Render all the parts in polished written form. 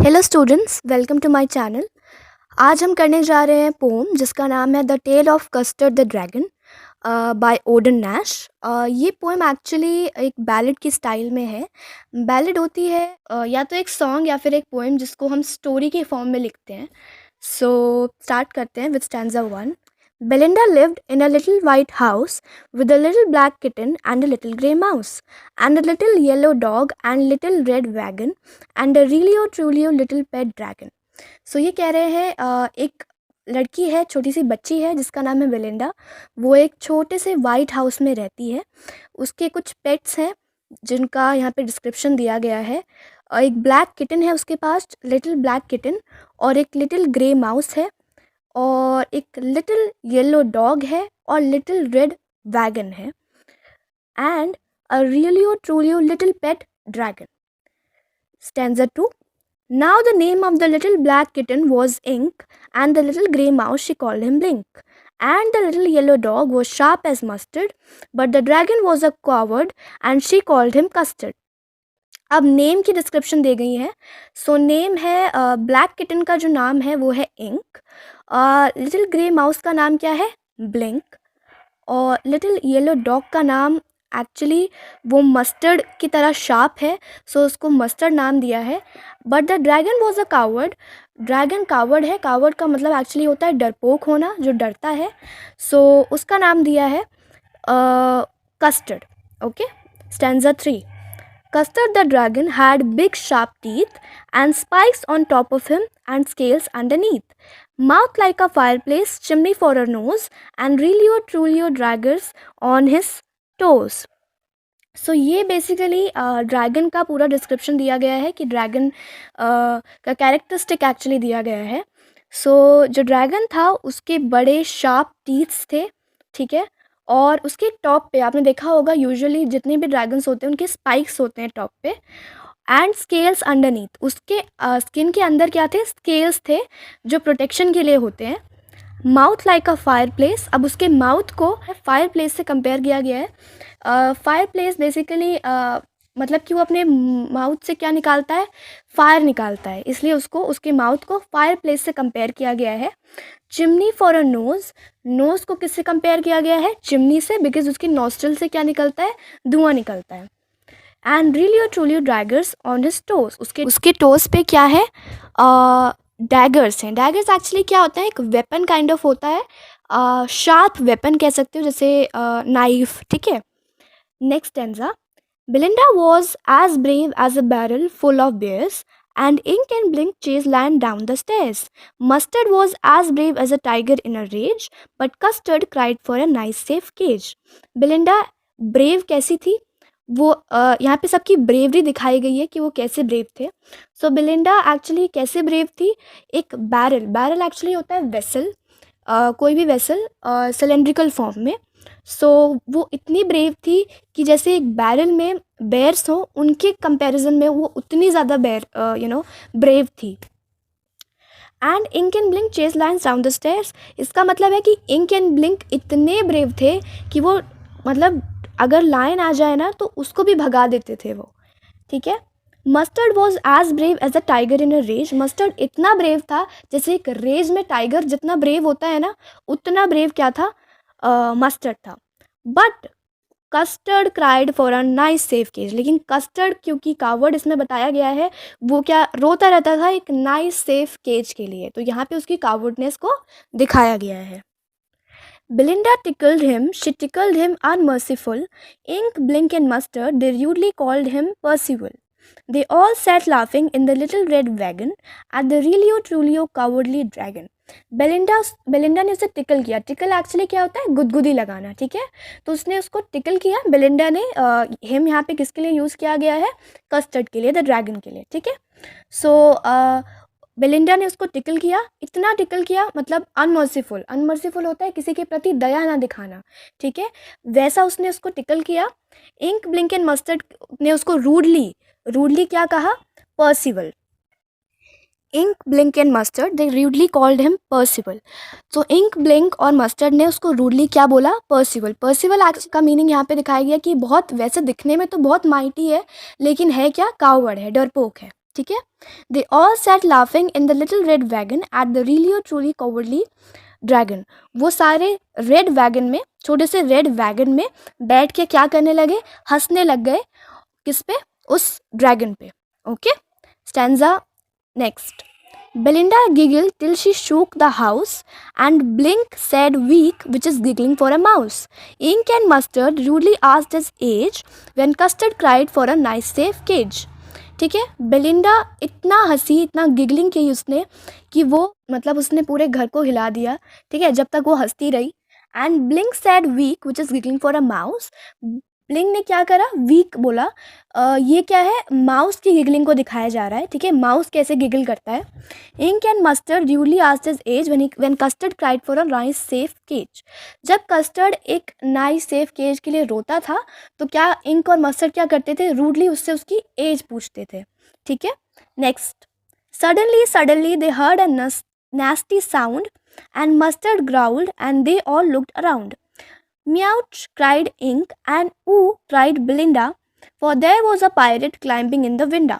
Hello students, welcome to my channel. आज हम करने जा रहे हैं पोम जिसका नाम है the tale of Custard the dragon by Ogden Nash. ये पोएम एक्चुअली एक बैलेड की स्टाइल में है। बैलेड होती है या तो एक सॉन्ग या फिर एक पोएम जिसको हम स्टोरी के फॉर्म में लिखते हैं। सो स्टार्ट करते हैं with stanza 1। Belinda lived in a little white house with a little black kitten and a little grey mouse, and a little yellow dog and little red wagon, and a really truly little pet dragon. So ये कह रहे हैं एक लड़की है, छोटी सी बच्ची है जिसका नाम है बेलिंडा। वो एक छोटे से वाइट हाउस में रहती है। उसके कुछ पेट्स हैं जिनका यहाँ पे डिस्क्रिप्शन दिया गया है। एक ब्लैक किटन है उसके पास, लिटिल ब्लैक किटन, और एक लिटिल ग्रे माउस है, और एक लिटिल येलो डॉग है, और लिटिल रेड वैगन है, एंड अ रियली और truly little pet dragon. Stanza 2। Now the name of the little black kitten was Ink, and the little grey mouse she called him Blink, and the little yellow dog was sharp as mustard, but the dragon was a coward and she called him Custard. अब name की description दे गई है। So name है black kitten का जो नाम है वो है इंक, लिटिल ग्रे माउस का नाम क्या है, ब्लिंक, और लिटिल येलो डॉग का नाम एक्चुअली वो मस्टर्ड की तरह शार्प है, सो उसको मस्टर्ड नाम दिया है। But the dragon was a coward, dragon coward है। कावर्ड का मतलब एक्चुअली होता है डरपोक होना, जो डरता है। सो उसका नाम दिया है custard. Okay. Stanza 3। Custard the dragon had big sharp teeth and spikes on top of him and scales underneath. Mouth like a fireplace, chimney for a nose, and really truly daggers on his toes. सो ये basically dragon का पूरा description दिया गया है कि dragon का characteristic actually दिया गया है। सो जो ड्रैगन था उसके बड़े शार्प टीथ्स थे, ठीक है, और उसके टॉप पे आपने देखा होगा यूजुअली जितने भी ड्रैगन्स होते हैं उनके स्पाइक्स होते हैं टॉप पे, एंड स्केल्स अंडरनीथ। उसके स्किन के अंदर क्या थे, स्केल्स थे जो प्रोटेक्शन के लिए होते हैं। Mouth like a fire place, अब उसके माउथ को फायर प्लेस से कंपेयर किया गया है। फायर प्लेस बेसिकली मतलब कि वो अपने माउथ से क्या निकालता है, फायर निकालता है, इसलिए उसको उसके माउथ को फायर प्लेस से कंपेयर किया गया है। Chimney for a nose, nose को किससे कंपेयर किया गया है, चिमनी से, बिकॉज उसकी नॉस्ट्रल से क्या निकलता है, धुआं निकलता है। एंड रियली और truly draggers on his toast, उसके टोस पे क्या है, डैगर्स हैं। डैगर्स एक्चुअली क्या होता है, एक वेपन काइंड ऑफ होता है, शार्प वेपन कह सकते हो, जैसे नाइफ, ठीक है। Next stanza. Belinda was as brave as a barrel full of bears, and Ink and Blink chased Lion down the stairs. Mustard was as brave as a tiger in a rage, but Custard cried for a nice safe cage. Belinda brave कैसी थी, वो यहाँ पे सबकी bravery दिखाई गई है कि वो कैसे ब्रेव थे। सो बेलिंडा एक्चुअली कैसे ब्रेव थी, एक बैरल, बैरल एक्चुअली होता है वेसल, कोई भी वेसल सिलेंड्रिकल फॉर्म में। सो वो इतनी ब्रेव थी कि जैसे एक बैरल में बेयर्स हो, उनके कंपैरिजन में वो उतनी ज़्यादा ब्रेव थी। And Ink and Blink chase lions down the stairs, इसका मतलब है कि इंक एंड ब्लिंक इतने ब्रेव थे कि वो मतलब अगर लाइन आ जाए ना तो उसको भी भगा देते थे वो, ठीक है। Mustard was as brave as a tiger in a rage, Mustard इतना ब्रेव था जैसे एक रेज में टाइगर जितना ब्रेव होता है ना, उतना ब्रेव क्या था, मस्टर्ड था। But Custard cried for a nice safe cage, लेकिन कस्टर्ड क्योंकि कावर्ड इसमें बताया गया है, वो क्या रोता रहता था एक नाइस सेफ केज के लिए, तो यहाँ पे उसकी कावर्डनेस को दिखाया गया है। Belinda tickled him, she tickled him unmerciful. Ink, Blink and Mustard, they rudely called him Percival. They all sat laughing in the little red wagon at the really truly cowardly dragon. Belinda ने उसे tackle किया। Tackle actually क्या होता है, गुदगुदी लगाना, ठीक है। तो उसने उसको टिकल किया। बेलिंडा ने हिम यहाँ पे किसके लिए यूज़ किया गया है, कस्टर्ड के लिए, द ड्रैगन के लिए, ठीक है। सो बेलिंडा ने उसको टिकल किया, इतना टिकल किया मतलब अनमर्सीफुल, अनमर्सीफुल होता है किसी के प्रति दया ना दिखाना, ठीक है, वैसा उसने उसको टिकल किया। इंक, ब्लिंक एंड मस्टर्ड ने उसको रूडली, रूडली क्या कहा, Percival. Ink, Blink and Mustard they rudely called him Percival. तो इंक, ब्लिंक और मस्टर्ड ने उसको रूडली क्या बोला, पर्सिवल। पर्सिवल का मीनिंग यहाँ पे दिखाया गया कि बहुत वैसे दिखने में तो बहुत माइटी है, लेकिन है क्या, कावर्ड है, डरपोक है, ठीक है। They all sat laughing in the little red wagon at the really truly cowardly dragon. वो सारे रेड वैगन में, छोटे से रेड वैगन में बैठ के क्या करने लगे, हंसने लग गए। किस पे? उस ड्रैगन पे। Okay, stanza next. Belinda giggled till she shook the house, and Blink said weak, which is giggling for a mouse. Ink and Mustard rudely asked his age, when Custard cried for a nice safe cage. ठीक है, Belinda इतना हंसी, इतना giggling की उसने कि वो मतलब उसने पूरे घर को हिला दिया। ठीक है, जब तक वो हंसती रही। And Blink said weak which is giggling for a mouse. Blink ने क्या करा? वीक बोला। ये क्या है? माउस की गिगलिंग को दिखाया जा रहा है। ठीक है, माउस कैसे गिगल करता है। Ink and Mustard duly asked his age when Custard cried for a nice safe cage. जब कस्टर्ड एक नाइस सेफ केज के लिए रोता था तो क्या इंक और मस्टर्ड क्या करते थे? रूडली उससे उसकी एज पूछते थे। ठीक है, next. Suddenly they heard a nasty sound, and Mustard growled, and they all looked around. Meouch, cried Ink, and ooh, cried Belinda, for there was a pirate climbing in the window.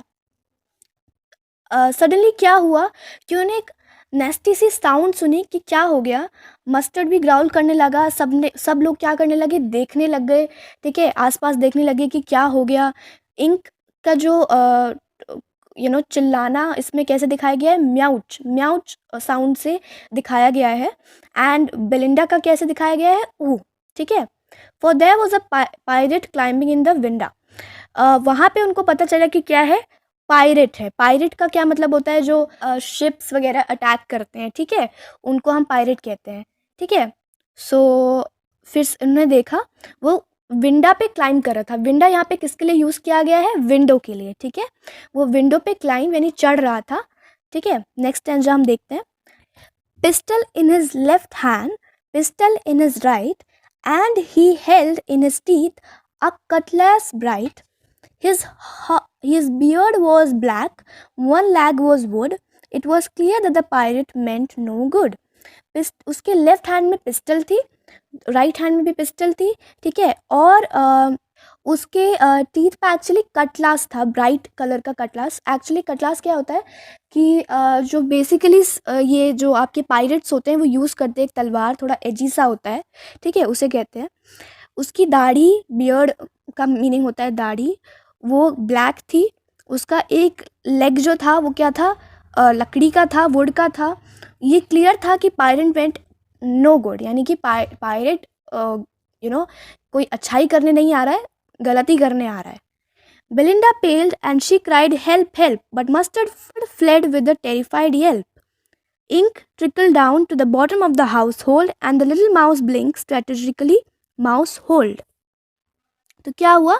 Suddenly क्या हुआ कि उन्हें एक नेस्टी सी sound सुनी कि क्या हो गया। मस्टर्ड भी ग्राउल करने लगा। सब लोग क्या करने लगे? देखने लग गए। ठीक है, आसपास देखने लगे कि क्या हो गया। इंक का जो चिल्लाना इसमें कैसे दिखाया गया है? म्याउच, म्याउच साउंड से दिखाया गया है। एंड बेलिंडा का कैसे दिखाया गया है? ऊ। ठीक है, for their was a pirate climbing in the window. वहाँ पे उनको पता चला कि क्या है? पायरेट है। पायरेट का क्या मतलब होता है? जो शिप्स वगैरह अटैक करते हैं। ठीक है, उनको हम पायरेट कहते हैं। ठीक है, सो फिर उन्होंने देखा वो विंडा पे क्लाइंब कर रहा था। विंडा यहाँ पे किसके लिए यूज़ किया गया है? विंडो के लिए। ठीक है, वो विंडो पे क्लाइंब यानी चढ़ रहा था। ठीक है, नेक्स्ट स्टैंजा हम देखते हैं। Pistol in his left hand, pistol in his right, and he held in his teeth a Cutlass bright. His beard was black, one leg was wood. It was clear that the pirate meant no good. उसके left hand में pistol थी, right hand में भी pistol थी। ठीक है, और उसके टीथ पे एक्चुअली कटलास था, ब्राइट कलर का कटलास। एक्चुअली कटलास क्या होता है कि जो बेसिकली ये जो आपके पायरेट्स होते हैं वो यूज़ करते हैं एक तलवार, थोड़ा एजी सा होता है। ठीक है, उसे कहते हैं। उसकी दाढ़ी, बियर्ड का मीनिंग होता है दाढ़ी, वो ब्लैक थी। उसका एक लेग जो था वो क्या था? लकड़ी का था, वुड का था। ये क्लियर था कि पायरेट वेंट नो गुड, यानी कि पायरेट कोई अच्छाई करने नहीं आ रहा है, गलती करने आ रहा है। Belinda paled and she cried, help, help, but Mustard fled with a terrified yelp. Ink trickled down to the bottom of the household and the little mouse blinked strategically mouse hold. तो क्या हुआ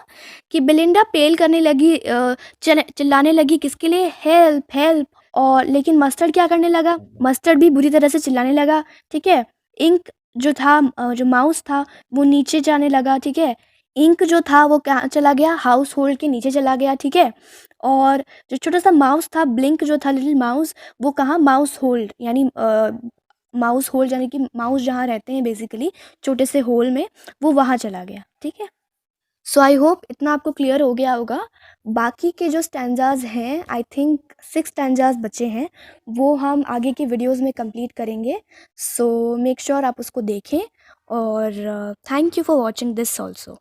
कि Belinda पेल करने लगी, चिल्लाने लगी किसके लिए? Help, help. और लेकिन मस्टर्ड क्या करने लगा? मस्टर्ड भी बुरी तरह से चिल्लाने लगा। ठीक है, इंक जो था, जो माउस था, वो नीचे जाने लगा। ठीक है, इंक जो था वो कहाँ चला गया? हाउस होल्ड के नीचे चला गया। ठीक है, और जो छोटा सा माउस था, ब्लिंक जो था, लिटिल माउस, वो कहाँ? माउस होल्ड, यानी माउस होल्ड यानी कि माउस जहाँ रहते हैं बेसिकली छोटे से होल में, वो वहाँ चला गया। ठीक है, सो आई होप इतना आपको क्लियर हो गया होगा। बाकी के जो स्टैंजाज हैं, आई थिंक 6 स्टैंजाज बचे हैं, वो हम आगे की वीडियोस में कंप्लीट करेंगे। सो मेक श्योर आप उसको देखें। और thank you for watching this also.